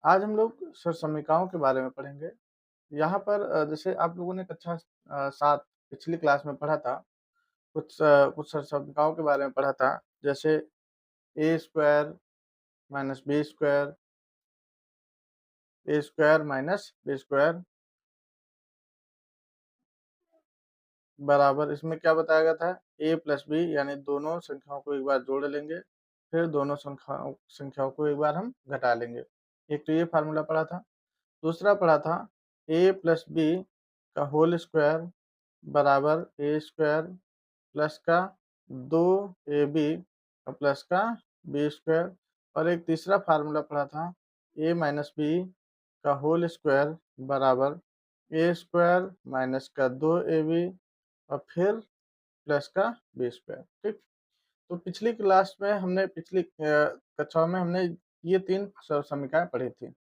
आज हम लोग सरसमीकाओं के बारे में पढ़ेंगे। यहाँ पर जैसे आप लोगों ने कक्षा 7 पिछली क्लास में पढ़ा था, कुछ सरसमीकाओं के बारे में पढ़ा था, जैसे ए स्क्वायर माइनस बी स्क्वायर, ए स्क्वायर माइनस बी स्क्वायर बराबर इसमें क्या बताया गया था, ए प्लस बी यानी दोनों संख्याओं को एक बार जोड़ लेंगे, फिर दोनों संख्याओं संख्याओं को एक बार हम घटा लेंगे। एक तो ये फार्मूला पढ़ा था। दूसरा पढ़ा था ए प्लस बी का होल स्क्वायर बराबर ए स्क्वायर प्लस का 2ab प्लस का बी स्क्वायर। और एक तीसरा फार्मूला पढ़ा था ए माइनस बी का होल स्क्वायर बराबर ए स्क्वायर माइनस का 2ab और फिर प्लस का बी स्क्वायर। ठीक, तो पिछली क्लास में हमने पिछली कक्षाओं में हमने ये 3 समीकरण पढ़ी थी।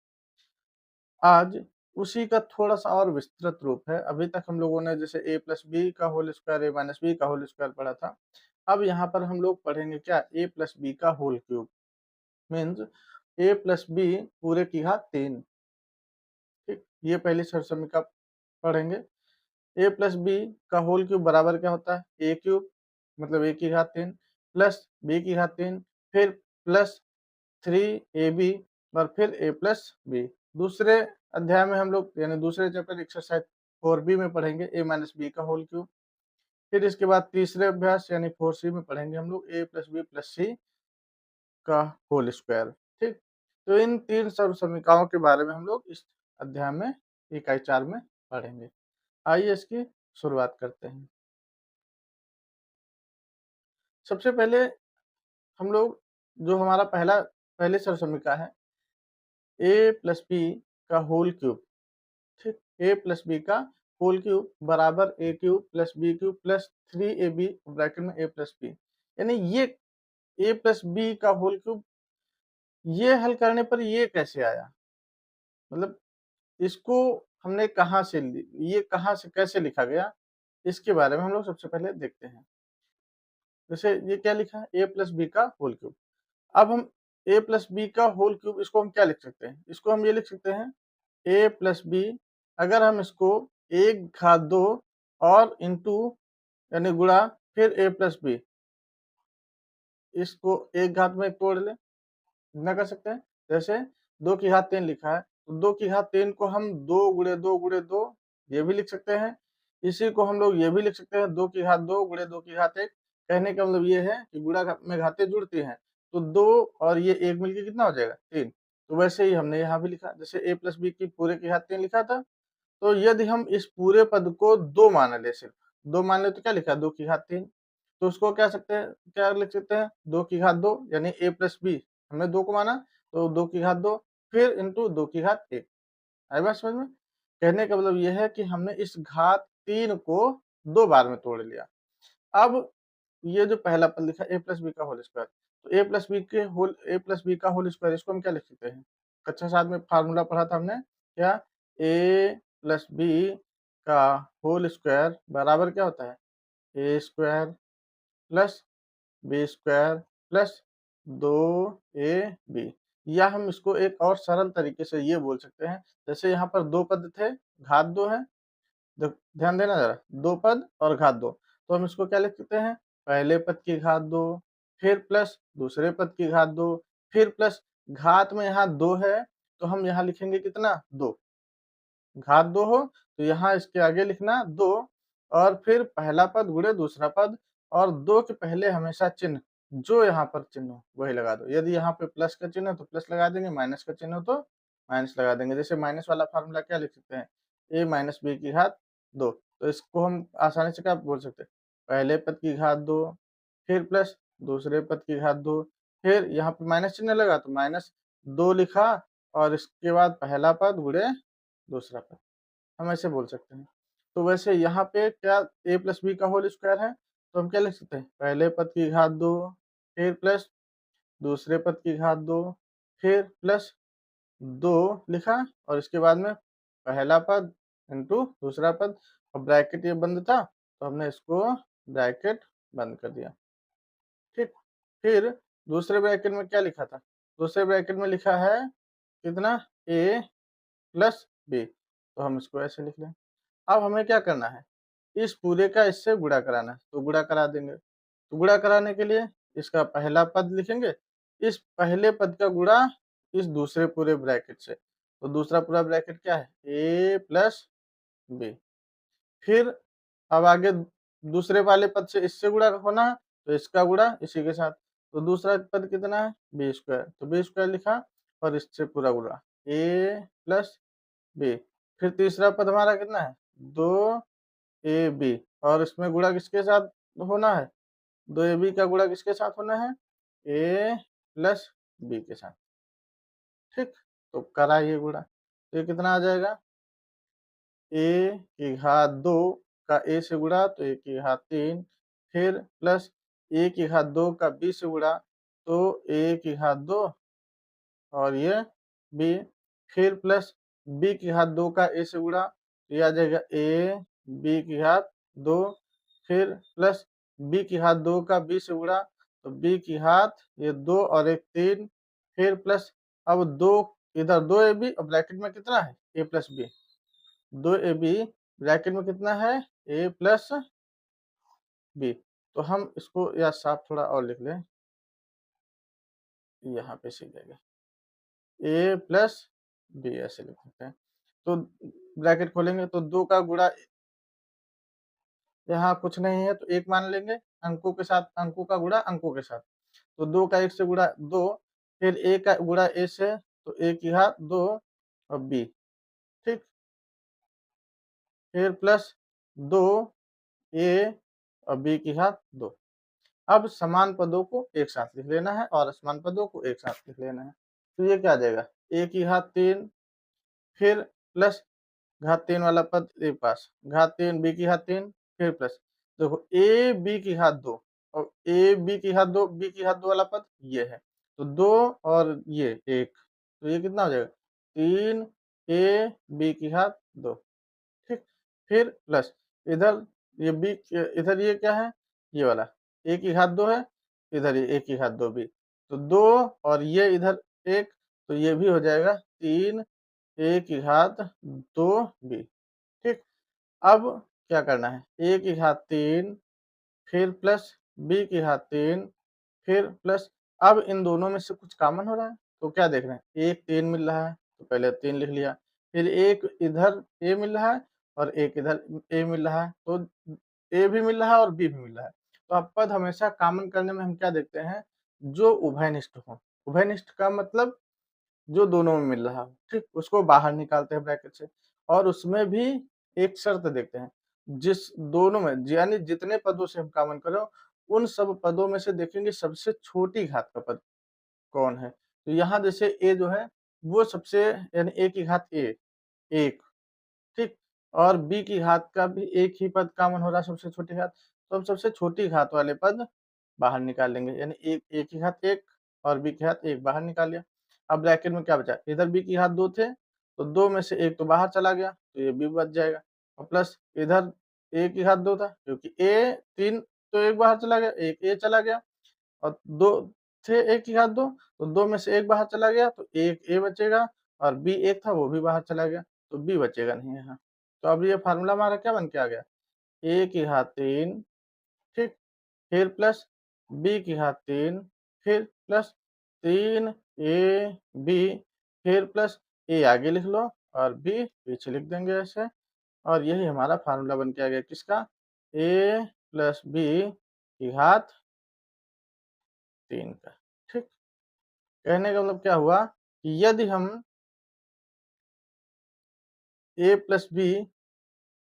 आज उसी का थोड़ा-सा और विस्तृत रूप है। अभी तक हम लोगों ने जैसे a प्लस बी का whole square, a minus B का होल स्क्वायर पढ़ा था। अब यहाँ पर हम लोग पढ़ेंगे क्या? a प्लस बी का whole cube means a plus B पूरे की घात 3। ठीक, ये पहली सरसमीका पढ़ेंगे। a प्लस बी का होल क्यूब बराबर क्या होता है? a क्यूब मतलब a की घात 3 प्लस b की घात 3 फिर प्लस 3ab और फिर a प्लस बी। दूसरे अध्याय में हम लोग यानी दूसरे चैप्टर एक्सरसाइज 4b में पढ़ेंगे a माइनस बी का होल क्यूब। फिर इसके बाद तीसरे अभ्यास यानी 4c में पढ़ेंगे हम लोग a plus B plus c का होल स्क्वायर। ठीक, तो इन 3 समीकरणों के बारे में हम लोग इस अध्याय में इकाई 4 में पढ़ेंगे। आइए इसकी शुरुआत करते हैं। सबसे पहले हम लोग जो हमारा पहली सरसमीका है a प्लस बी का होल क्यूब। ठीक, a प्लस बी का होल क्यूब बराबर a cube plus B cube plus 3ab bracket में a प्लस बी। यानी ये a प्लस बी का होल क्यूब ये हल करने पर ये कैसे आया? मतलब इसको हमने कहाँ से ये कहाँ से कैसे लिखा गया? इसके बारे में हम लोग सबसे पहले देखते हैं। जैसे ये क्या लिखा है? a प्लस बी का होल क्यूब। अब हम a प्लस बी का होल क्यूब इसको हम क्या लिख सकते हैं? इसको हम ये लिख सकते हैं a प्लस बी अगर हम इसको 1 घात 2 और इंटू यानी गुणा फिर a प्लस बी इसको 1 घात में तोड़ लें, इतना कर सकते हैं। जैसे 2 की घात 3 लिखा है, तो 2 की घात 3 को हम 2 गुणे 2 गुणे 2 ये भी लिख सकते हैं। इसी को हम लोग ये भी लिख सकते हैं 2 की घात 2 गुणे 2 की घात 1। कहने का मतलब ये है कि गुणा में घातें जुड़ती हैं, तो 2 और ये 1 मिलके कितना हो जाएगा? 3। तो वैसे ही हमने यहाँ भी लिखा, जैसे a प्लस बी की पूरे की घात 3 लिखा था, तो यदि हम इस पूरे पद को 2 मान लें, सिर्फ 2 मान लें तो क्या लिखा है? 2 की घात 3। तो उसको क्या लिख सकते हैं? 2 की घात 2 यानी a प्लस बी हमने 2 को माना, तो 2 की घात 2 फिर इंटू 2 की घात 1। आई बात समझ में? कहने का मतलब ये है कि हमने इस घात 3 को 2 बार में तोड़ लिया। अब ये जो पहला पद लिखा a प्लस बी का होल स्क्वायर, तो a प्लस बी का होल स्क्वायर इसको हम क्या लिख सकते हैं? कक्षा 7 में फार्मूला पढ़ा था हमने, क्या? a प्लस बी का होल स्क्वायर बराबर क्या होता है? a square plus B square plus 2ab। या हम इसको एक और सरल तरीके से ये बोल सकते हैं, जैसे यहाँ पर 2 पद थे, घात 2 है, ध्यान देना ज़रा, 2 पद और घात 2। तो हम इसको क्या लिख सकते हैं? पहले पद की घात 2 फिर प्लस दूसरे पद की घात 2 फिर प्लस घात में यहाँ 2 है, तो हम यहाँ लिखेंगे कितना? 2। घात 2 हो तो यहाँ इसके आगे लिखना 2 और फिर पहला पद गुणे दूसरा पद और 2 के पहले हमेशा चिन्ह, जो यहाँ पर चिन्ह हो वही लगा दो। यदि यहाँ पे प्लस का चिन्ह है तो प्लस लगा देंगे, माइनस का चिन्ह हो तो माइनस लगा देंगे। जैसे माइनस वाला फार्मूला क्या लिख सकते हैं? a माइनस बी की घात 2। तो इसको हम आसानी से क्या बोल सकते हैं? पहले पद की घात 2 फिर प्लस दूसरे पद की घात 2 फिर यहाँ पे माइनस चिन्ह लगा तो माइनस 2 लिखा और इसके बाद पहला पद गुणे दूसरा पद, हम ऐसे बोल सकते हैं। तो वैसे यहाँ पे क्या a प्लस बी का होल स्क्वायर है, तो हम क्या लिख सकते हैं? पहले पद की घात 2 फिर प्लस दूसरे पद की घात 2 फिर प्लस 2 लिखा और इसके बाद में पहला पद इंटू दूसरा पद और ब्रैकेट ये बंद था, तो हमने इसको ब्रैकेट बंद कर दिया। ठीक, फिर दूसरे ब्रैकेट में क्या लिखा था? दूसरे ब्रैकेट में लिखा है कितना a प्लस b, तो हम इसको ऐसे लिख लें। अब हमें क्या करना है, इस पूरे का इससे गुणा कराना है, तो गुणा करा देंगे। तो गुणा कराने के लिए इसका पहला पद लिखेंगे, इस पहले पद का गुणा इस दूसरे पूरे ब्रैकेट से, तो दूसरा पूरा ब्रैकेट क्या है, a प्लस b। फिर अब आगे दूसरे वाले पद से इससे गुणा होना है, तो इसका गुणा इसी के साथ, तो दूसरा पद कितना है, बी स्क्वायर, तो बी स्क्वायर लिखा और इससे पूरा गुणा a प्लस b। फिर तीसरा पद हमारा कितना है, 2ab, और इसमें गुणा किसके साथ होना है, 2ab का गुणा किसके साथ होना है, a प्लस b के साथ। ठीक, तो करा ये गुणा, तो ये कितना आ जाएगा, a की घात 2 का a से गुणा तो a की घात 3, फिर प्लस a की घात 2 का b से गुणा तो a की घात 2 और ये b, फिर प्लस b की घात 2 का a से गुणा तो ये आ जाएगा a b की घात 2, फिर प्लस b की घात 2 का b से गुणा तो b की घात ये 2 और एक 3, फिर प्लस अब 2 इधर 2ab और ब्रैकेट में कितना है a plus b, 2ab bracket में कितना है a प्लस b, तो हम इसको या साफ थोड़ा और लिख लें, यहाँ पे सही जाएगा a प्लस b ऐसे लिख सकते हैं। तो ब्रैकेट खोलेंगे तो 2 का गुणा यहाँ कुछ नहीं है तो 1 मान लेंगे, अंकों के साथ अंकों का गुणा अंकों के साथ, तो 2 का 1 से गुणा 2, फिर a का गुणा a से तो a की घात 2 और b, ठीक, फिर प्लस 2 a और b की घात 2। अब समान पदों को एक साथ लिख लेना है और असमान पदों को एक साथ लिख लेना है, तो ये क्या आ जाएगा, a की घात 3, फिर प्लस घात 3 वाला पद ए पास, घात 3 b की घात 3, फिर प्लस देखो a b की घात 2 और a b की घात 2 b की घात 2 वाला पद ये है, तो 2 और ये 1, तो ये कितना हो जाएगा, 3 a b की घात 2, ठीक, फिर प्लस इधर ये b इधर ये क्या है, ये वाला a की घात 2 है, इधर ये a की घात 2 b, तो 2 और ये इधर 1, तो ये भी हो जाएगा 3 a की घात 2 b, ठीक। अब क्या करना है, a की घात 3, फिर प्लस b की घात 3, फिर प्लस अब इन दोनों में से कुछ कॉमन हो रहा है, तो क्या देख रहे हैं, एक 3 मिल रहा है तो पहले 3 लिख लिया, फिर एक इधर a मिल रहा है और एक इधर a मिल रहा है, तो a भी मिल रहा है और b भी मिल रहा है, तो अब पद हमेशा कॉमन करने में हम क्या देखते हैं, जो उभयनिष्ठ हो, उभयनिष्ठ का मतलब जो दोनों में मिल रहा हो, ठीक, उसको बाहर निकालते हैं ब्रैकेट से, और उसमें भी एक शर्त देखते हैं, जिस दोनों में यानी जितने पदों से हम कॉमन करें उन सब पदों में से देखेंगे सबसे छोटी घात का पद कौन है, तो यहाँ जैसे a जो है वो सबसे यानी a की घात a 1, ठीक, और b की घात का भी एक ही पद कॉमन हो रहा है सबसे छोटी घात, तो हम सबसे छोटी घात वाले पद बाहर निकाल लेंगे, यानी एक a की घात 1 और b की घात 1 बाहर निकाल लिया। अब ब्रैकेट में क्या बचा, इधर b की घात 2 थे तो 2 में से 1 तो बाहर चला गया तो ये b बच जाएगा, और प्लस इधर a की घात 2 था क्योंकि a 3 तो 1 बाहर चला गया, एक a चला गया, और 2 थे a की घात 2 तो 2 में से 1 बाहर चला गया तो एक a बचेगा, और b 1 था वो भी बाहर चला गया तो b बचेगा नहीं यहाँ। तो अब ये फार्मूला हमारा क्या बन के आ गया, a की घात 3, ठीक, फिर प्लस b की घात 3, फिर प्लस 3 a b, फिर प्लस a आगे लिख लो और b पीछे लिख देंगे ऐसे, और यही हमारा फार्मूला बन के आ गया किसका, a प्लस b की घात 3 का, ठीक। कहने का मतलब क्या हुआ कि यदि हम a प्लस b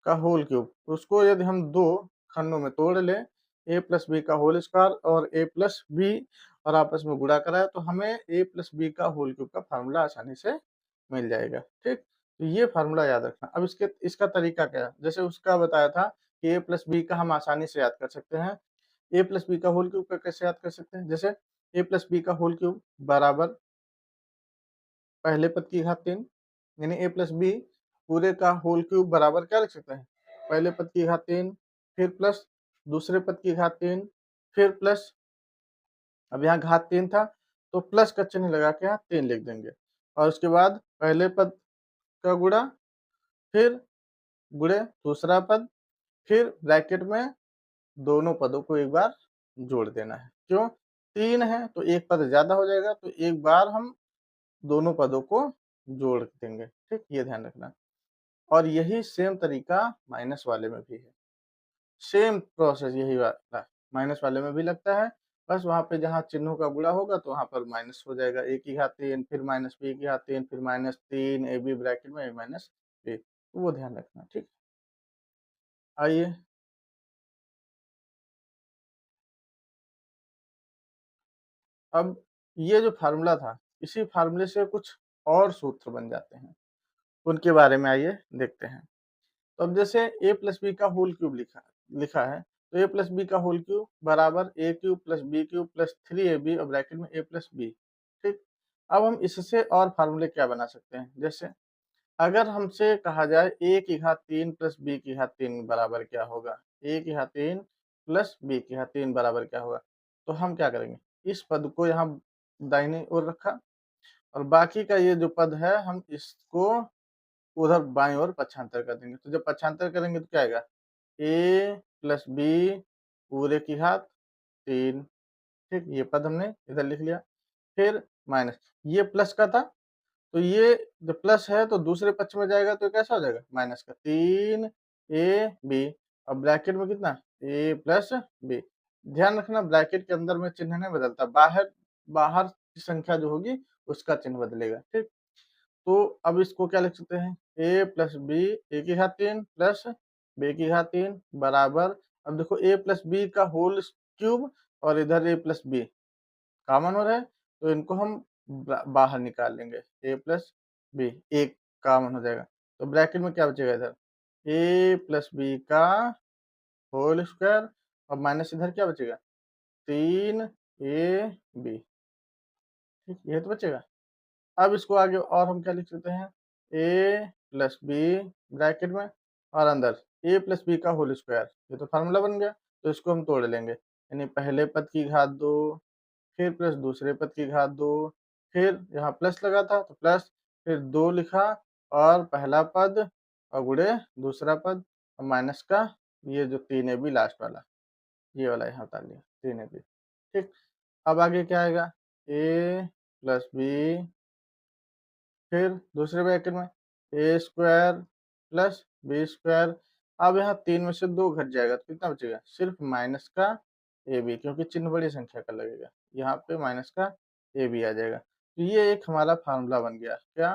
का होल क्यूब उसको यदि हम दो खंडों में तोड़ लें, a प्लस बी का होल स्क्वायर और a प्लस बी, और आपस में गुणा कराए तो हमें a प्लस बी का होल क्यूब का फार्मूला आसानी से मिल जाएगा, ठीक। तो ये फार्मूला याद रखना। अब इसका तरीका क्या है, जैसे उसका बताया था कि a प्लस बी का हम आसानी से याद कर सकते हैं, a प्लस बी का होल क्यूब का कैसे याद कर सकते हैं, जैसे a प्लस बी का होल क्यूब बराबर पहले पद की घात 3, यानी a प्लस बी पूरे का होल क्यूब बराबर क्या लिख सकते हैं, पहले पद की घात 3, फिर प्लस दूसरे पद की घात 3, फिर प्लस अब यहाँ घात 3 था तो प्लस का चिन्ह लगा के यहाँ 3 लिख देंगे, और उसके बाद पहले पद का गुणा, फिर गुणे दूसरा पद, फिर ब्रैकेट में दोनों पदों को एक बार जोड़ देना है। क्यों? 3 है तो एक पद ज़्यादा हो जाएगा, तो एक बार हम दोनों पदों को जोड़ देंगे, ठीक? ये ध्यान रखना। और यही सेम तरीका माइनस वाले में भी है। सेम प्रोसेस यही वाला माइनस वाले में भी लगता है, बस वहाँ पे जहाँ चिन्हों का गुणा होगा तो वहाँ पर माइनस हो जाएगा, a की घात 3 फिर माइनस b की घात 3 फिर माइनस 3 ab ब्रैकेट में a माइनस b, वो ध्यान रखना, ठीक? आइए अब ये जो फ़ॉर्मूला था, इसी फ़ॉर्मूले से कुछ और सूत्र बन जाते हैं, उनके बारे में आइए देखते हैं। तो अब जैसे a प्लस बी का होल क्यूब लिखा लिखा है, तो a प्लस बी का होल क्यूब बराबर a cube plus b cube plus 3ab और ब्रैकेट में a प्लस b, ठीक? अब हम इससे और फ़ॉर्मूले क्या बना सकते हैं? जैसे अगर हमसे कहा जाए a की घात 3 प्लस b की घात 3 बराबर क्या होगा? a की घात 3 प्लस b की घात 3 बराबर क्या होगा? तो हम क्या करेंगे? इस पद को यहाँ दाहिनी ओर रखा और बाकी का ये जो पद है हम इसको उधर बाईं ओर पक्षांतर कर देंगे। तो जब पक्षांतर करेंगे तो क्या आएगा? a प्लस बी पूरे की घात 3, ठीक? ये पद हमने इधर लिख लिया। फिर माइनस, ये प्लस का था तो ये जब प्लस है तो दूसरे पक्ष में जाएगा तो कैसा हो जाएगा? माइनस का 3 ए बी और ब्रैकेट में कितना? a plus B. ध्यान रखना ब्रैकेट के अंदर में चिन्ह नहीं बदलता, बाहर बाहर की संख्या जो होगी उसका चिन्ह बदलेगा, ठीक? तो अब इसको क्या लिख सकते हैं? a प्लस बी ए की घात 3 प्लस b की घात 3 बराबर, अब देखो a प्लस बी का होल क्यूब और इधर a प्लस बी कॉमन हो रहा है तो इनको हम बाहर निकाल लेंगे, a प्लस बी एक कॉमन हो जाएगा, तो ब्रैकेट में क्या बचेगा इधर? a प्लस बी का होल स्क्वायर और माइनस इधर क्या बचेगा? 3ab, ठीक? ये तो बचेगा। अब इसको आगे और हम क्या लिख सकते हैं? a प्लस बी ब्रैकेट में और अंदर a प्लस बी का होल स्क्वायर, ये तो फार्मूला बन गया, तो इसको हम तोड़ लेंगे, यानी पहले पद की घात 2 फिर प्लस दूसरे पद की घात 2, फिर यहाँ प्लस लगा था तो प्लस, फिर 2 लिखा और पहला पद और गुणे दूसरा पद और माइनस का ये जो 3ab लास्ट वाला, ये वाला यहाँ उतार लिया 3ab, ठीक? अब आगे क्या आएगा? a प्लस बी फिर दूसरे ब्रैकेट में A square plus B square, अब यहाँ 3 में से 2 घट जाएगा तो कितना बचेगा? सिर्फ माइनस का ए बी, क्योंकि चिन्ह बड़ी संख्या का लगेगा, यहाँ पे माइनस का ए बी आ जाएगा। तो ये एक हमारा फार्मूला बन गया क्या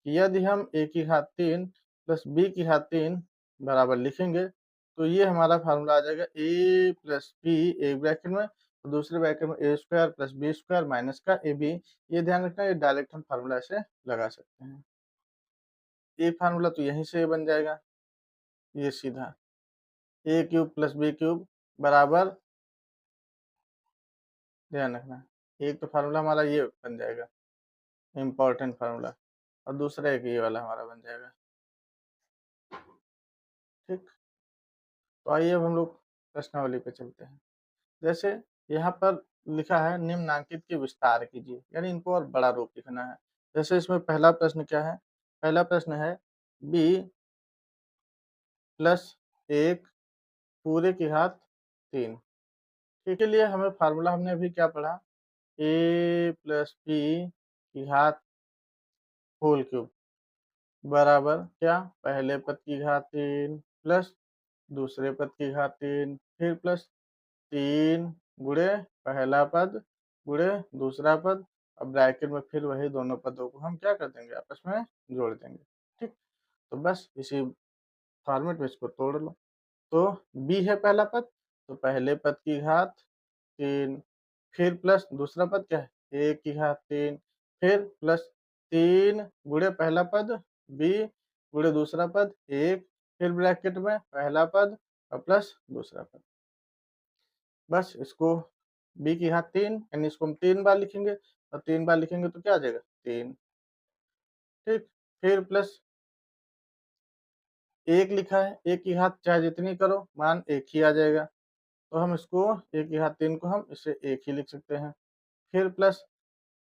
कि यदि हम a की घात 3 प्लस b की घात 3 बराबर लिखेंगे तो ये हमारा फार्मूला आ जाएगा a प्लस बी एक ब्रैकेट में और दूसरे ब्रैकेट में A square plus B square minus का ए बी। ये ध्यान रखना, ये डायरेक्ट हम फार्मूला ऐसे लगा सकते हैं। ये फार्मूला तो यहीं से बन जाएगा, ये सीधा a cube plus B cube बराबर, ध्यान रखना, एक तो फार्मूला हमारा ये बन जाएगा इम्पोर्टेंट फार्मूला और दूसरा एक ये वाला हमारा बन जाएगा, ठीक? तो आइए अब हम लोग प्रश्नावली पे चलते हैं। जैसे यहाँ पर लिखा है निम्नांकित के विस्तार कीजिए, यानी इनको और बड़ा रूप लिखना है। जैसे इसमें पहला प्रश्न क्या है? पहला प्रश्न है b प्लस 1 पूरे की घात 3, इसके लिए हमें फार्मूला हमने अभी क्या पढ़ा? a प्लस बी की घात होल क्यूब बराबर क्या? पहले पद की घात 3 प्लस दूसरे पद की घात 3 फिर प्लस 3 गुणे पहला पद गुणे दूसरा पद और ब्रैकेट में फिर वही दोनों पदों को हम क्या कर देंगे? आपस में जोड़ देंगे, ठीक? तो बस इसी फॉर्मेट में इसको तोड़ लो। तो b है पहला पद, तो पहले पद की घात 3 फिर प्लस दूसरा पद क्या है? a की घात 3 फिर प्लस 3 गुणे पहला पद b गुणे दूसरा पद 1 फिर ब्रैकेट में पहला पद और प्लस दूसरा पद। बस इसको b की घात 3 यानी इसको हम 3 बार लिखेंगे और 3 बार लिखेंगे तो क्या आ जाएगा? 3, ठीक? फिर प्लस 1 लिखा है, 1 की घात चाहे जितनी करो मान 1 ही आ जाएगा, तो हम इसको 1 की घात 3 को हम इसे 1 ही लिख सकते हैं। फिर प्लस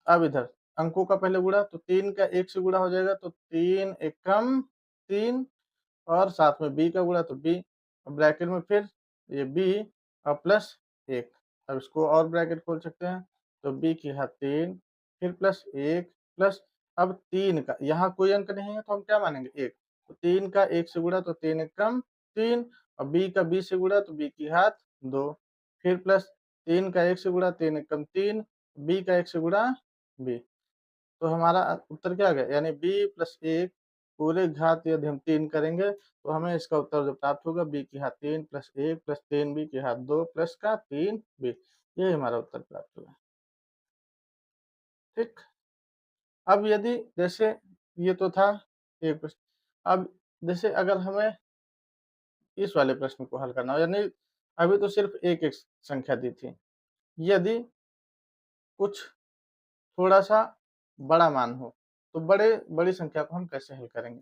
अब इधर अंकों का पहले गुणा, तो 3 का 1 से गुणा हो जाएगा, तो 3 एकम 3 और साथ में b का गुणा तो b, ब्रैकेट में फिर ये b और प्लस 1। अब इसको और ब्रैकेट खोल सकते हैं, तो b की घात 3 फिर प्लस 1 प्लस, अब 3 का यहाँ कोई अंक नहीं है तो हम क्या मानेंगे 1, तो 3 का 1 से गुणा तो 3 एकम 3 और b का b से गुणा तो b की घात 2, फिर प्लस 3 का 1 से गुणा 3 एकम 3, b का 1 से गुणा b। तो हमारा उत्तर क्या आ गया, यानी b प्लस 1 पूरे घात यदि हम 3 करेंगे तो हमें इसका उत्तर जो प्राप्त होगा b की घात 3 प्लस 1 प्लस 3b की घात 2 प्लस का 3b, ये हमारा उत्तर प्राप्त होगा। ठीक, अब यदि जैसे ये तो था एक प्रश्न, अब जैसे अगर हमें इस वाले प्रश्न को हल करना हो, यानी अभी तो सिर्फ एक एक संख्या दी थी, यदि कुछ थोड़ा सा बड़ा मान हो तो बड़ी संख्या को हम कैसे हल करेंगे।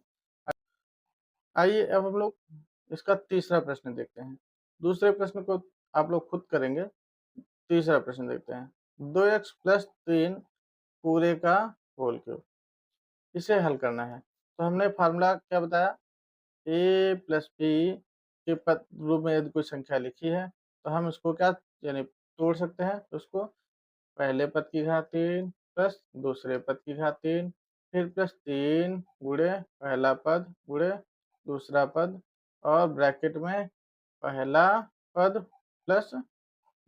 आइए अब हम लोग इसका तीसरा प्रश्न देखते हैं। दूसरे प्रश्न को आप लोग खुद करेंगे। तीसरा प्रश्न देखते हैं, 2x प्लस 3 पूरे का होल क्यूब, इसे हल करना है। तो हमने फार्मूला क्या बताया, ए प्लस बी के पद रूप में यदि कोई संख्या लिखी है तो हम इसको क्या यानी तोड़ सकते हैं, तो उसको पहले पद की घात 3 प्लस दूसरे पद की घात 3 फिर प्लस 3 गुणे पहला पद गुणे दूसरा पद और ब्रैकेट में पहला पद प्लस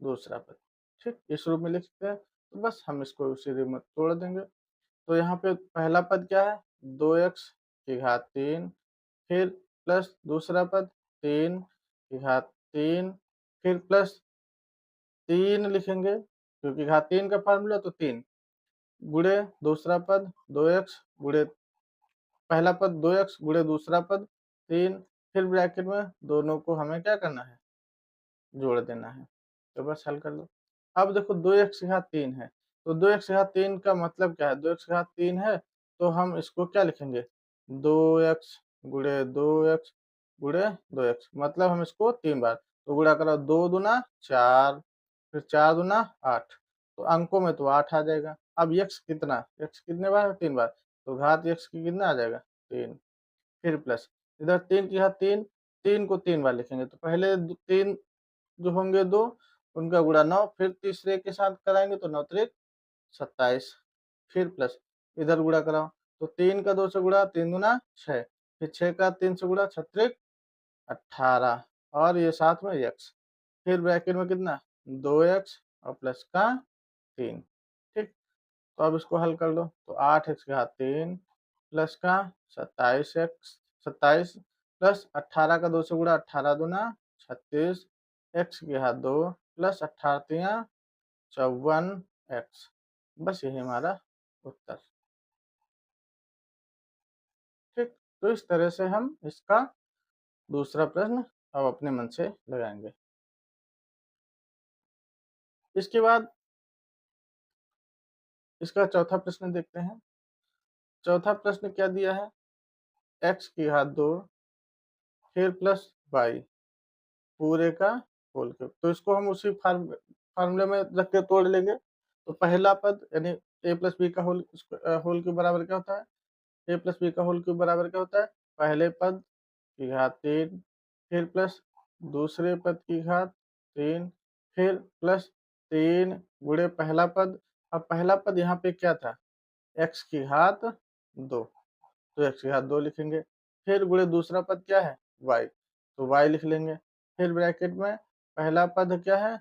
दूसरा पद। ठीक, इस रूप में लिख सकते हैं। तो बस हम इसको उसी रूप में तोड़ देंगे। तो यहाँ पे पहला पद क्या है, 2x की घात 3 फिर प्लस दूसरा पद 3 की घात 3 फिर प्लस 3 लिखेंगे क्योंकि घात 3 का फार्मूला तो 3 गुणे दूसरा पद 2x गुणे पहला पद 2x गुणे दूसरा पद 3 फिर ब्रैकेट में दोनों को हमें क्या करना है, जोड़ देना है। तो बस हल कर लो। अब देखो 2x की घात 3 है, तो 2x की घात 3 का मतलब क्या है, 2x की घात 3 है तो हम इसको क्या लिखेंगे, 2x गुणे 2x गुणे 2x, मतलब हम इसको 3 बार तो गुणा करो, 2 दूना 4 फिर 4 दूना 8, तो अंकों में तो 8 आ जाएगा। अब x कितना, x कितने बार, 3 बार, तो घात x की कितना आ जाएगा 3 फिर प्लस इधर 3 की घात 3, 3 को 3 बार लिखेंगे तो पहले 3 जो होंगे 2 उनका गुणा 9 फिर तीसरे के साथ कराएंगे तो 9 त्रिक 27 फिर प्लस इधर गुणा कराओ, तो 3 का 2 से गुणा 3 गुना 6 फिर 6 का 3 से गुणा 6 त्रिक 18 और ये साथ में x फिर ब्रैकेट में कितना 2x और प्लस का 3। ठीक, तो अब इसको हल कर लो, तो 8x की घात 3 प्लस का 27 प्लस 18 का 2 से गुणा 18 दूना 36 x की घात 2 प्लस 18 तिया 54 x, बस यही हमारा उत्तर। ठीक, तो इस तरह से हम इसका दूसरा प्रश्न अब अपने मन से लगाएंगे। इसके बाद इसका चौथा प्रश्न देखते हैं। चौथा प्रश्न क्या दिया है, x की घात 2 फिर प्लस y पूरे का होल क्यूब, तो इसको हम उसी फार्मूले में रख के तोड़ लेंगे। तो पहला पद यानी a प्लस बी का होल क्यूब बराबर क्या होता है, a प्लस बी का होल क्यूब बराबर क्या होता है, पहले पद की घात 3 फिर प्लस दूसरे पद की घात 3 फिर प्लस 3 गुणे पहला पद, अब पहला पद यहाँ पे क्या था, x की घात 2, तो x की घात 2 लिखेंगे फिर गुणे दूसरा पद क्या है y, तो y लिख लेंगे फिर ब्रैकेट में पहला पद क्या है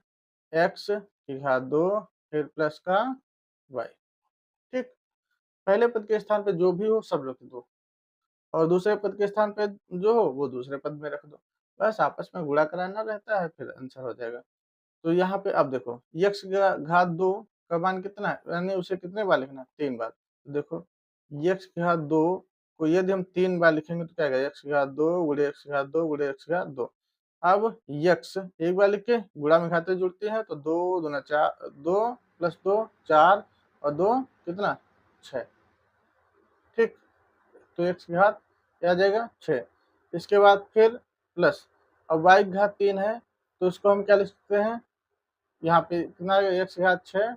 x की घात 2 फिर प्लस का y। ठीक, पहले पद के स्थान पे जो भी हो सब रख दो और दूसरे पद के स्थान पे जो हो वो दूसरे पद में रख दो, बस आपस में गुणा कराना रहता है फिर आंसर हो जाएगा। तो यहाँ पे अब देखो x का घात 2 का मान कितना है, यानी उसे कितने बार लिखना है, 3 बार। तो देखो x की घात 2 को यदि हम 3 बार लिखेंगे तो क्या आएगा, x की घात 2 गुणे x की घात 2 गुणे x की घात 2। अब x एक बार लिख के गुणा में घातें जुड़ती हैं तो 2 दूना 4, 2 प्लस 2 4 और 2 कितना 6। ठीक, तो x की घात क्या आ जाएगा 6। इसके बाद फिर प्लस, अब y की घात 3 है तो इसको हम क्या लिख सकते हैं, यहाँ पे कितना आ गया x की घात 6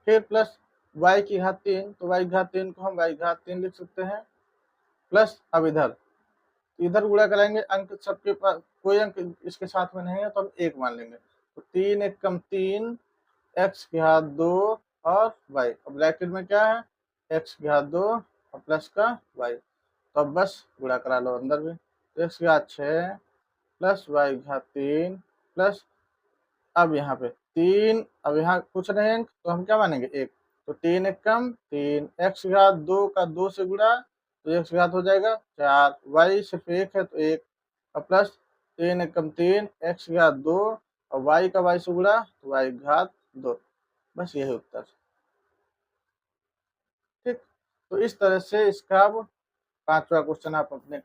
फिर प्लस y की घात 3, तो y की घात 3 को हम y की घात 3 लिख सकते हैं, प्लस अब इधर गुणा कराएंगे, अंक सबके पास कोई अंक इसके साथ में नहीं है तो हम 1 मान लेंगे, तो 3 एक कम 3, x की घात 2 और y। अब ब्रैकेट में क्या है, x की घात 2 और प्लस का y, तो अब बस गुणा करा लो अंदर भी, तो x की घात 6 प्लस y की घात 3 प्लस, अब यहाँ पे 3, अब यहाँ कुछ नहीं अंक तो हम क्या मानेंगे 1, तो 3 एक कम 3, x की घात 2 का 2 से गुणा तो x की घात हो जाएगा 4, y सिर्फ 1 है तो 1, और प्लस 3 एक कम 3, x की घात 2 और y का y से गुणा तो y की घात 2, बस यही उत्तर। ठीक, तो इस तरह से इसका अब 5वां क्वेश्चन आप अपने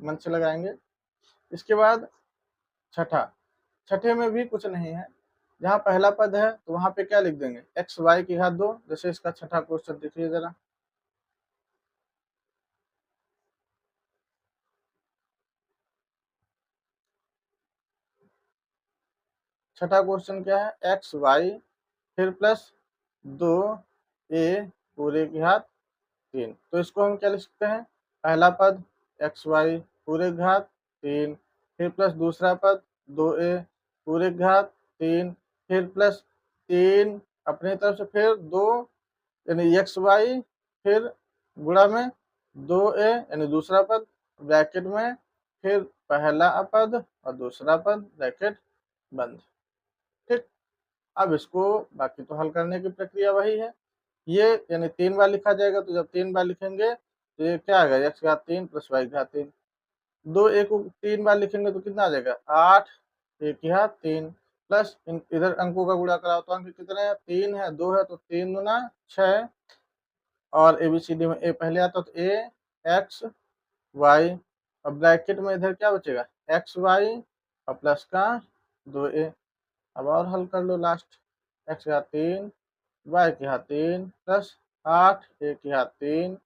मन से लगाएंगे। इसके बाद छठा, छठे में भी कुछ नहीं है, जहाँ पहला पद है तो वहां पे क्या लिख देंगे, एक्स वाई की घात 2, जैसे इसका छठा क्वेश्चन देखिए जरा। छठा क्वेश्चन क्या है, एक्स वाई फिर प्लस 2 ए पूरे की घात 3, तो इसको हम क्या लिख सकते हैं, पहला पद एक्स वाई पूरे की घात 3, फिर प्लस दूसरा पद 2a पूरे की घात 3, फिर प्लस 3 अपनी तरफ से फिर 2 यानी एक्स वाई फिर गुणा में 2a यानी दूसरा पद ब्रैकेट में, फिर पहला पद और दूसरा पद ब्रैकेट बंद। ठीक, अब इसको बाकी तो हल करने की प्रक्रिया वही है, ये यानी 3 बार लिखा जाएगा, तो जब 3 बार लिखेंगे तो ये क्या आ गया, एक्स घात 3 प्लस वाई घात 3, 2a को 3 बार लिखेंगे तो कितना आ जाएगा 8 ए की घात 3, प्लस इधर अंकों का गुणा कराओ तो अंक कितने हैं, 3 है 2 है तो 3 दूना 6, और एबीसीडी में ए पहले आता तो ए एक्स वाई, अब ब्रैकेट में इधर क्या बचेगा एक्स वाई और प्लस का 2a, अब और हल कर लो लास्ट, एक्स घात 3 वाई की घात 3 प्लस 8 ए की घात 3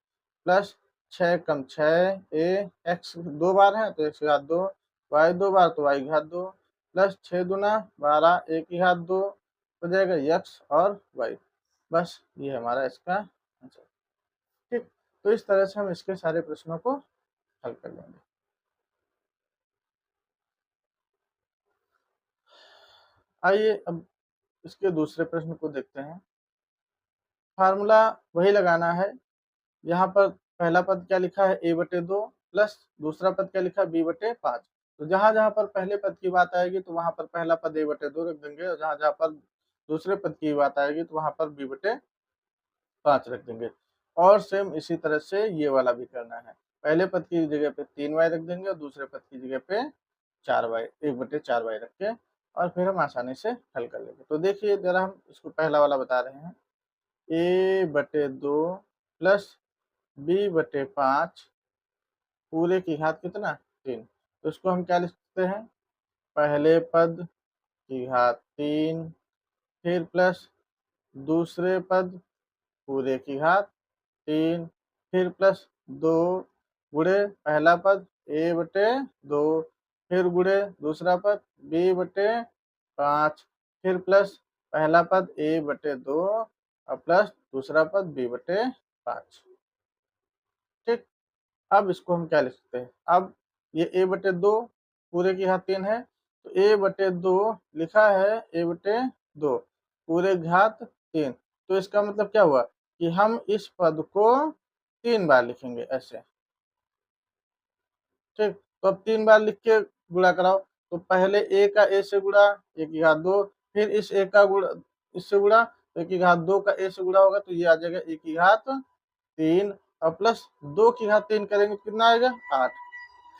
प्लस 6 कम 6 ए, एक्स 2 बार है तो एक्स की घात 2, वाई 2 बार तो वाई की घात 2, प्लस 6 दूना 12 ए की घात 2, हो जाएगा एक्स और वाई, बस ये हमारा इसका आंसर। ठीक, तो इस तरह से हम इसके सारे प्रश्नों को हल कर लेंगे। आइए अब इसके दूसरे प्रश्न को देखते हैं। फार्मूला वही लगाना है, यहाँ पर पहला पद क्या लिखा है a/2 प्लस दूसरा पद क्या लिखा है b/5, तो जहां जहां पर पहले पद की बात आएगी तो वहां पर पहला पद a/2 रख देंगे, और जहां जहां पर दूसरे पद की बात आएगी तो वहां पर b/5 रख देंगे, और सेम इसी तरह से ये वाला भी करना है, पहले पद की जगह पे 3y रख देंगे और दूसरे पद की जगह पे 4y 1/4y रख के, और फिर हम आसानी से हल कर लेंगे। तो देखिए जरा हम इसको पहला वाला बता रहे हैं, a/2 प्लस b/5 पूरे की घात कितना 3, तो इसको हम क्या लिख सकते हैं, पहले पद की घात 3 फिर प्लस दूसरे पद पूरे की घात 3 फिर प्लस 2 गुणे पहला पद a/2 फिर गुणे दूसरा पद b/5 फिर प्लस पहला पद a/2 और प्लस दूसरा पद b/5। ठीक, अब इसको हम क्या लिख सकते हैं, अब ये a/2 पूरे की घात 3 है, तो a/2 लिखा है a/2 पूरे घात 3, तो इसका मतलब क्या हुआ कि हम इस पद को 3 बार लिखेंगे ऐसे। ठीक, तो अब 3 बार लिख के गुणा कराओ, तो पहले a का a से गुणा a की घात 2, फिर इस a का गुणा इससे गुणा तो a की घात 2 का a से गुणा होगा तो ये आ जाएगा a की घात 3, और प्लस 2 की घात 3 करेंगे तो कितना आएगा 8,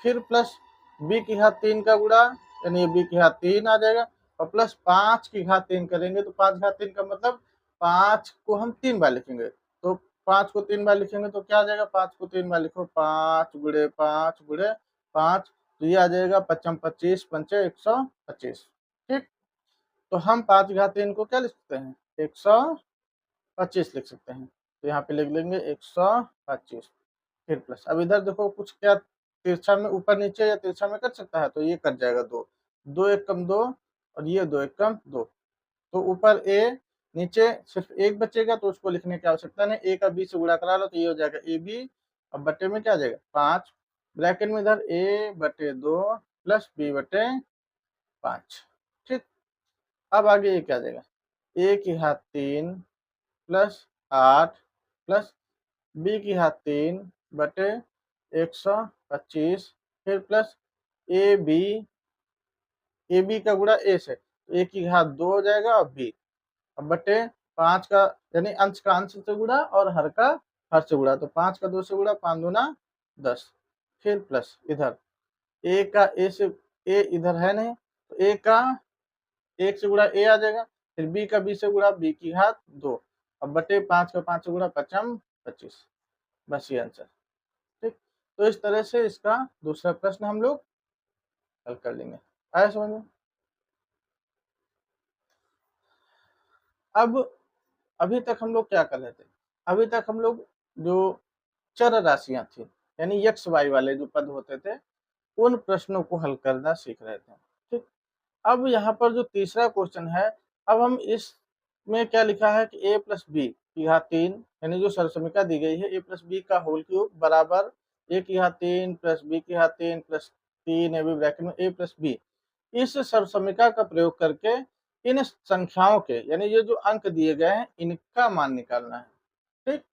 फिर प्लस b की घात 3 का गुणा यानी ये b की घात 3 आ जाएगा, और प्लस 5 की घात 3 करेंगे तो 5 घात 3 का मतलब 5 को हम 3 बार लिखेंगे, तो 5 को 3 बार लिखेंगे तो क्या आ जाएगा, 5 को 3 बार लिखो 5 गुणे 5 गुणे 5, तो ये आ जाएगा 5 25 पंचे 125। ठीक, तो हम 5 घात 3 को क्या लिख सकते हैं 125 लिख सकते हैं, तो यहाँ पे लिख लेंगे 125, फिर प्लस, अब इधर देखो कुछ क्या तिरछा में ऊपर नीचे या तिरछा में कट सकता है, तो ये कट जाएगा 2, 2 एक कम 2 और ये 2 एक कम 2, तो ऊपर a नीचे सिर्फ एक बचेगा तो उसको लिखने की आवश्यकता नहीं, ए का बी से गुणा करा लो तो ये हो जाएगा ए बी, अब बटे में क्या आ जाएगा 5, ब्रैकेट में इधर ए बटे 2 प्लस बी बटे 5। ठीक, अब आगे ये क्या आ जाएगा, ए की घात 3 प्लस 8 प्लस बी की घात 3 बटे 125, फिर प्लस ए बी का गुणा ए से, ए की घात 2 हो जाएगा और बी, अब बटे 5 का, यानी अंश का अंश से गुणा और हर का हर से गुणा, तो 5 का 2 से गुणा, 5 दूना 10, फिर प्लस इधर ए का ए से, ए इधर है नहीं तो ए का 1 से गुणा ए आ जाएगा, फिर बी का बी से गुणा, बी की घात 2, अब बटे 5 का 5 से गुणा, 5 25, बस ये आंसर। ठीक, तो इस तरह से इसका दूसरा प्रश्न हम लोग हल कर लेंगे। आया समझ में? अब अभी तक हम लोग क्या कर रहे थे, अभी तक हम लोग जो चर राशियां थी यानी एक्स वाई वाले जो पद होते थे उन प्रश्नों को हल करना सीख रहे थे। ठीक, अब यहाँ पर जो तीसरा क्वेश्चन है, अब हम इसमें क्या लिखा है कि a प्लस बी की घात 3, यानी जो सरसमीका दी गई है a प्लस बी का होल क्यूब बराबर a की घात 3 प्लस b की घात 3 प्लस 3 ए बी ब्रैकेट में a प्लस बी, इस सरसमीका का प्रयोग करके इन संख्याओं के यानी ये जो अंक दिए गए हैं इनका मान निकालना है। ठीक,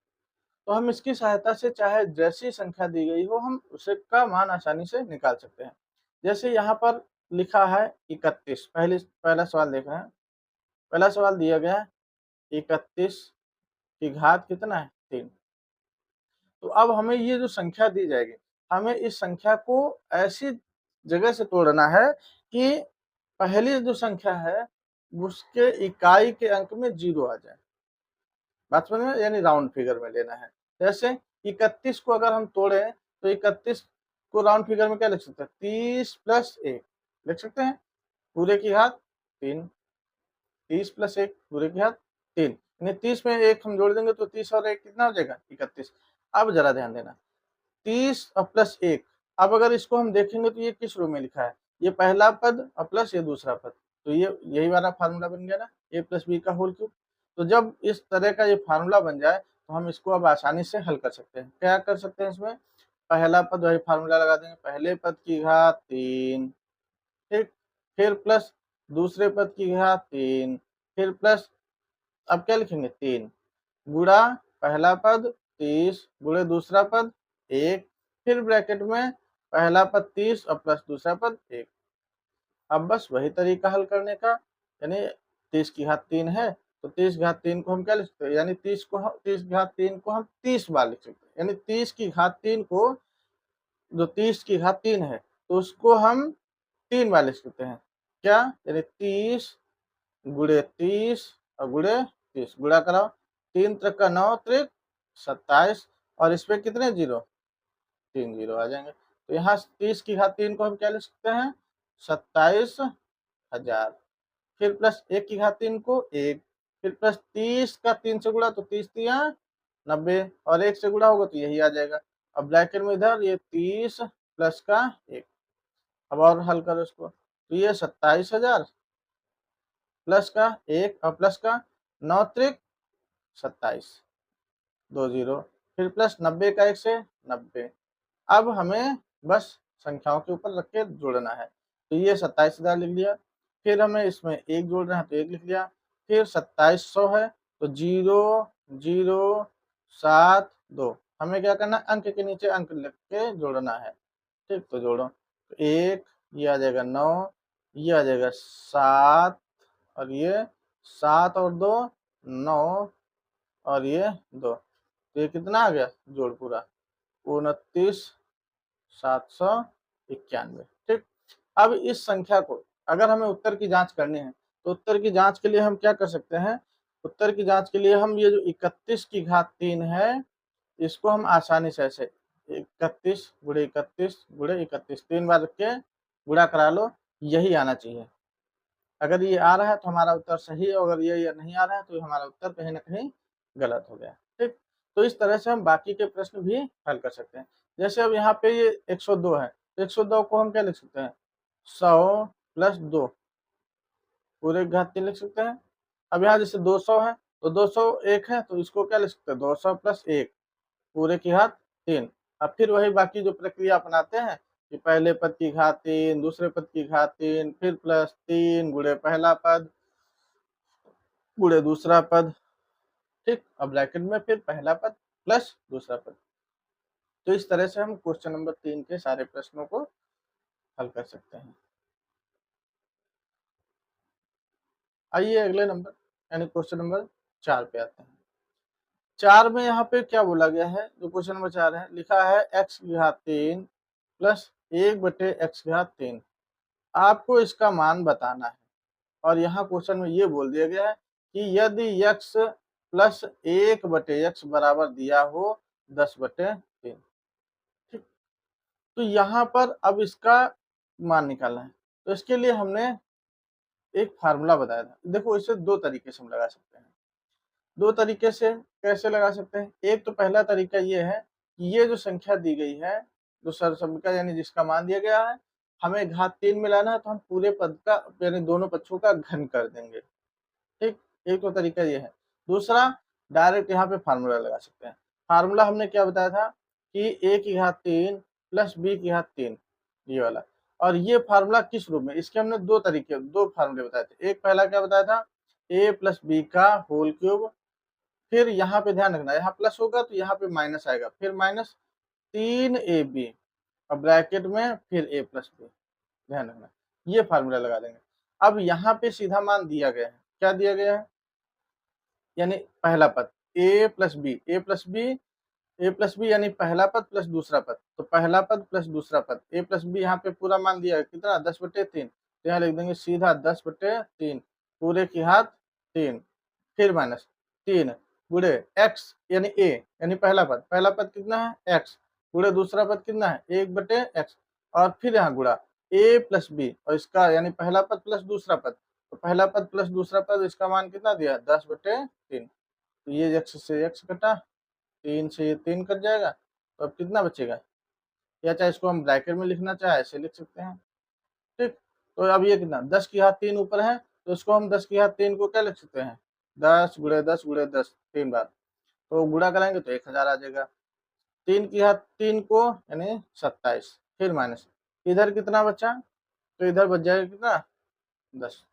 तो हम इसकी सहायता से चाहे जैसी संख्या दी गई हो हम उसे का मान आसानी से निकाल सकते हैं। जैसे यहाँ पर लिखा है 31, पहला सवाल देख रहे हैं, पहला सवाल दिया गया है 31 की घात कितना है 3, तो अब हमें ये जो संख्या दी जाएगी हमें इस संख्या को ऐसी जगह से तोड़ना है कि पहली जो संख्या है उसके इकाई के अंक में 0 आ जाए, बात समझ में, यानी राउंड फिगर में लेना है। जैसे 31 को अगर हम तोड़े तो 31 को राउंड फिगर में क्या लिख सकते हैं, 30 प्लस 1 लिख सकते हैं, पूरे की घात 3, 30 प्लस 1 पूरे की घात 3, यानी 30 में 1 हम जोड़ देंगे तो 30 और 1 कितना हो जाएगा 31। अब जरा ध्यान देना, 30 और प्लस 1, अब अगर इसको हम देखेंगे तो ये किस रूप में लिखा है, ये पहला पद और प्लस ये दूसरा पद, तो ये यही वाला फार्मूला बन गया ना, ए प्लस बी का होल क्यूब। तो जब इस तरह का ये फार्मूला बन जाए तो हम इसको अब आसानी से हल कर सकते हैं। क्या कर सकते हैं इसमें, पहला पद वही फार्मूला लगा देंगे, पहले पद की घात 3, ठीक, फिर प्लस दूसरे पद की घात 3, फिर प्लस, अब क्या लिखेंगे 3 गुणा पहला पद 30 गुणे दूसरा पद 1, फिर ब्रैकेट में पहला पद 30 और प्लस दूसरा पद 1। अब बस वही तरीका हल करने का, यानी 30 की घात 3 है तो 30 घात 3 को हम क्या लिख सकते हैं, यानी 30 घात 3 को हम 30 बार लिख सकते हैं, यानी 30 की घात 3 को, जो 30 की घात 3 है तो उसको हम 3 बार लिख सकते हैं। क्या, यानी 30 गुणे 30 और गुणे 30 गुणा कराओ, 3 त्रिक का 9 त्रिक 27 और इस पे कितने जीरो, 3 जीरो आ जाएंगे। तो यहाँ 30 की घात 3 को हम क्या लिख सकते हैं 27,000, फिर प्लस 1 की घात 3 को 1, फिर प्लस 30 का 3 से गुणा तो 30 तिया 90 और 1 से गुणा होगा तो यही आ जाएगा। अब ब्रैकेट में इधर ये 30 प्लस का 1, अब और हल करो इसको तो ये 27,000 प्लस का 1 और प्लस का 9 त्रिक 27, 2 जीरो, फिर प्लस 90 का 1 से 90। अब हमें बस संख्याओं के ऊपर रख के जोड़ना है, तो ये 27,000 लिख लिया, फिर हमें इसमें 1 जोड़ना है तो 1 लिख लिया, फिर 2700 है तो 0 0 7 2, हमें क्या करना है अंक के नीचे अंक लिख के जोड़ना है। ठीक, तो जोड़ो तो 1 ये आ जाएगा 9, ये आ जाएगा 7 और ये 7 और 2 9 और ये 2, तो ये कितना आ गया जोड़ पूरा 29,791। ठीक, अब इस संख्या को अगर हमें उत्तर की जांच करनी है तो उत्तर की जांच के लिए हम क्या कर सकते हैं, उत्तर की जांच के लिए हम ये जो 31 की घात 3 है इसको हम आसानी से ऐसे 31 गुणे 31 गुणे 31 3 बार रख के गुणा करा लो, यही आना चाहिए। अगर ये आ रहा है तो हमारा उत्तर सही है, अगर ये नहीं आ रहा है तो हमारा उत्तर कहीं ना कहीं गलत हो गया। ठीक, तो इस तरह से हम बाकी के प्रश्न भी हल कर सकते हैं। जैसे अब यहाँ पे ये 102 है तो 102 को हम क्या लिख सकते हैं 100 प्लस 2 पूरे घात 3 लिख सकते हैं। अब यहाँ जैसे 200 है तो 200 एक है तो इसको क्या लिख सकते हैं 200 प्लस 1 पूरे की घात 3। अब फिर वही बाकी जो प्रक्रिया अपनाते हैं कि पहले पद की घात 3, दूसरे पद की घात 3, फिर प्लस 3 गुणे पहला पद गुणे दूसरा पद, ठीक। अब ब्रैकेट में फिर पहला पद प्लस दूसरा पद। तो इस तरह से हम क्वेश्चन नंबर 3 के सारे प्रश्नों को हल कर सकते हैं। आइए अगले नंबर यानी क्वेश्चन नंबर 4 पे आते हैं। 4 में यहाँ पे क्या बोला गया है, जो क्वेश्चन नंबर 4 है, लिखा है x की घात 3 प्लस 1/x की घात 3। आपको इसका मान बताना है। और यहाँ क्वेश्चन में ये बोल दिया गया है कि यदि x प्लस 1/x बराबर दिया हो 10/3, ठीक। तो यहाँ पर अब इसका मान निकालना है। तो इसके लिए हमने एक फार्मूला बताया था। देखो इसे दो तरीके से हम लगा सकते हैं। दो तरीके से कैसे लगा सकते हैं? एक तो पहला तरीका ये है कि ये जो संख्या दी गई है, जो सरसम्मिका यानी जिसका मान दिया गया है, हमें घात 3 मिलाना है तो हम पूरे पद का यानी दोनों पक्षों का घन कर देंगे, ठीक। एक तो तरीका ये है। दूसरा, डायरेक्ट यहाँ पे फार्मूला लगा सकते हैं। फार्मूला हमने क्या बताया था कि a की घात 3 प्लस b की घात 3, ये वाला। और ये फार्मूला किस रूप में, इसके हमने दो फार्मूले बताए थे। एक पहला क्या बताया था, a प्लस बी का होल क्यूब, फिर यहाँ पे ध्यान रखना, यहाँ प्लस होगा तो यहाँ पे माइनस आएगा, फिर माइनस 3ab और ब्रैकेट में फिर a प्लस बी, ध्यान रखना। ये फार्मूला लगा देंगे। अब यहाँ पे सीधा मान दिया गया है, क्या दिया गया है, यानी पहला पद a प्लस बी, यानी पहला पद प्लस दूसरा पद। तो पहला पद प्लस दूसरा पद a प्लस बी, यहाँ पे पूरा मान दिया है कितना 10/3। तो यहाँ लिख देंगे सीधा 10/3 पूरे की घात 3, फिर माइनस 3 गुणे x यानी a यानी पहला पद कितना है x, गुणे दूसरा पद कितना है 1/x, और फिर यहाँ गुणा a प्लस बी और इसका यानी पहला पद प्लस दूसरा पद। तो पहला पद प्लस दूसरा पद, इसका मान कितना दिया 10/3। तो ये x से x कटा, 3 से ये 3 कट जाएगा, तो अब कितना बचेगा, या चाहे इसको हम ब्रैकेट में लिखना चाहे ऐसे लिख सकते हैं, ठीक। तो अब ये कितना 10 की घात 3 ऊपर है तो इसको हम 10 की घात 3 को क्या लिख सकते हैं 10 गुणे 10 गुणे 10 3 बार, तो गुणा करेंगे तो 1000 आ जाएगा। 3 की घात 3 को यानी 27, फिर माइनस, इधर कितना बचा, तो इधर बच जाएगा कितना 10,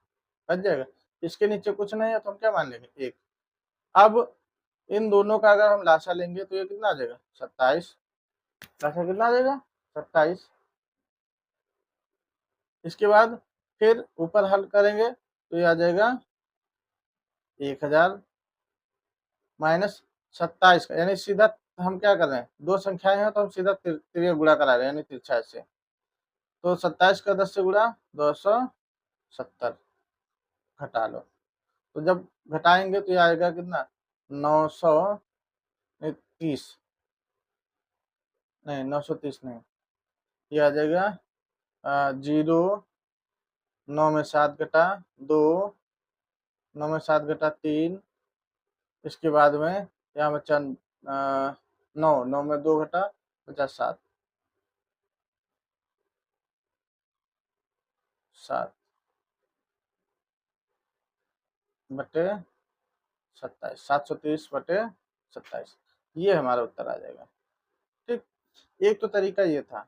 बच जाएगा। इसके नीचे कुछ नहीं है तो हम क्या मान लेंगे 1। अब इन दोनों का अगर हम लासा लेंगे तो ये कितना आ जाएगा 27, लासा कितना आ जाएगा 27। इसके बाद फिर ऊपर हल करेंगे तो ये आ जाएगा 1000 माइनस 27 का, यानी सीधा हम क्या कर रहे हैं, दो संख्याएं हैं तो हम सीधा तिर्य गुणा करा रहे हैं यानी तिरछा से। तो 27 का 10 से गुणा 270, घटा लो। तो जब घटाएंगे तो ये आएगा कितना 930, नहीं 930 नहीं, ये आ जाएगा 0, 9 में 7 घटा 2, 9 में 7 घटा 3, इसके बाद में यहाँ बचा 9, 9 में 2 घटा बचा 7, 7 बटे 27, 730/27, ये हमारा उत्तर आ जाएगा, ठीक। एक तो तरीका ये था।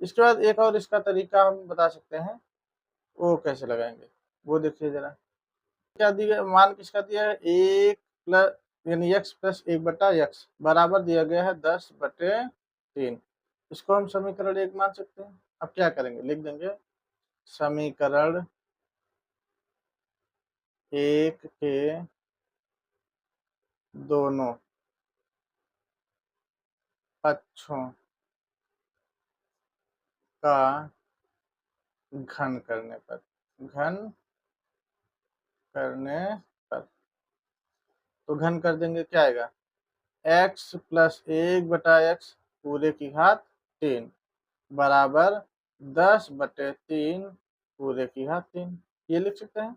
इसके बाद एक और इसका तरीका हम बता सकते हैं, वो कैसे लगाएंगे वो देखिए जरा। क्या दिया, मान किसका दिया है 1 प्लस यानी x प्लस 1/x बराबर दिया गया है 10/3। इसको हम समीकरण 1 मान सकते हैं। अब क्या करेंगे, लिख देंगे समीकरण 1 के दोनों पक्षों का घन करने पर, घन करने पर, तो घन कर देंगे क्या आएगा x प्लस 1/x पूरे की घात 3 बराबर 10/3 पूरे की घात 3, ये लिख सकते हैं।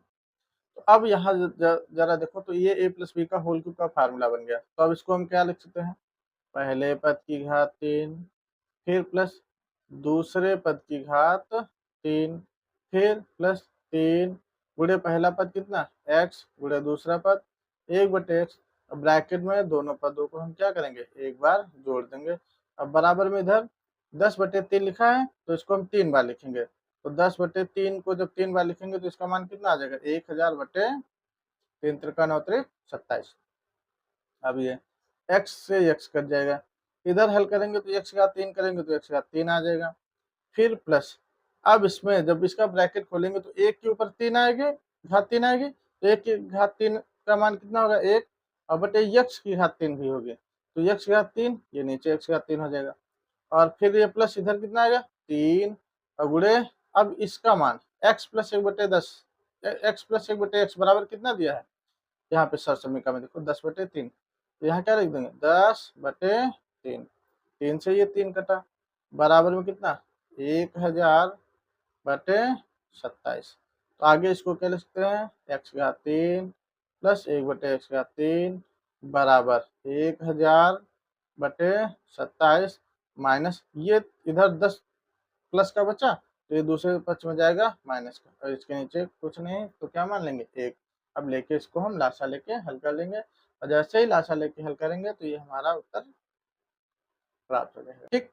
तो अब यहाँ जरा देखो तो ये a प्लस बी का होल क्यूब का फार्मूला बन गया। तो अब इसको हम क्या लिख सकते हैं, पहले पद की घात 3 फिर प्लस दूसरे पद की घात 3 फिर प्लस 3 गुणे पहला पद कितना x गुणे दूसरा पद 1/x। अब ब्रैकेट में दोनों पदों को हम क्या करेंगे, एक बार जोड़ देंगे। अब बराबर में इधर 10/3 लिखा है तो इसको हम 3 बार लिखेंगे, तो 10/3 को जब 3 बार लिखेंगे तो इसका मान कितना आ जाएगा 1000/3 त्रिका 9 त्रिक 27। अब ये x से x कट जाएगा, इधर हल करेंगे तो x का 3 करेंगे तो x का 3 आ जाएगा, फिर प्लस। अब इसमें जब इसका ब्रैकेट खोलेंगे तो 1 के ऊपर 3 आएगी, घात 3 आएगी, तो 1 की घात 3 का मान कितना होगा 1, और बटे x की घात 3 भी होगी, तो x की घात 3 ये नीचे x की घात 3 हो जाएगा, और फिर ये प्लस इधर कितना आएगा 3 और गुणे। अब इसका मान x plus 1/10 x plus 1/x बराबर कितना दिया है, यहाँ पे सर समीकरण में देखो 10/3, तो यहाँ क्या लिख देंगे 10/3, 3 से ये 3 कटा, बराबर में कितना 1000/27। तो आगे इसको क्या लिख सकते हैं x की घात 3 प्लस 1/x की घात 3 बराबर 1000/27 माइनस ये इधर 10 प्लस का बचा तो ये दूसरे पक्ष में जाएगा माइनस का, और इसके नीचे कुछ नहीं तो क्या मान लेंगे 1। अब लेके इसको हम लासा लेके हल कर लेंगे, और जैसे ही लासा लेके हल करेंगे तो ये हमारा उत्तर प्राप्त हो जाएगा। ठीक।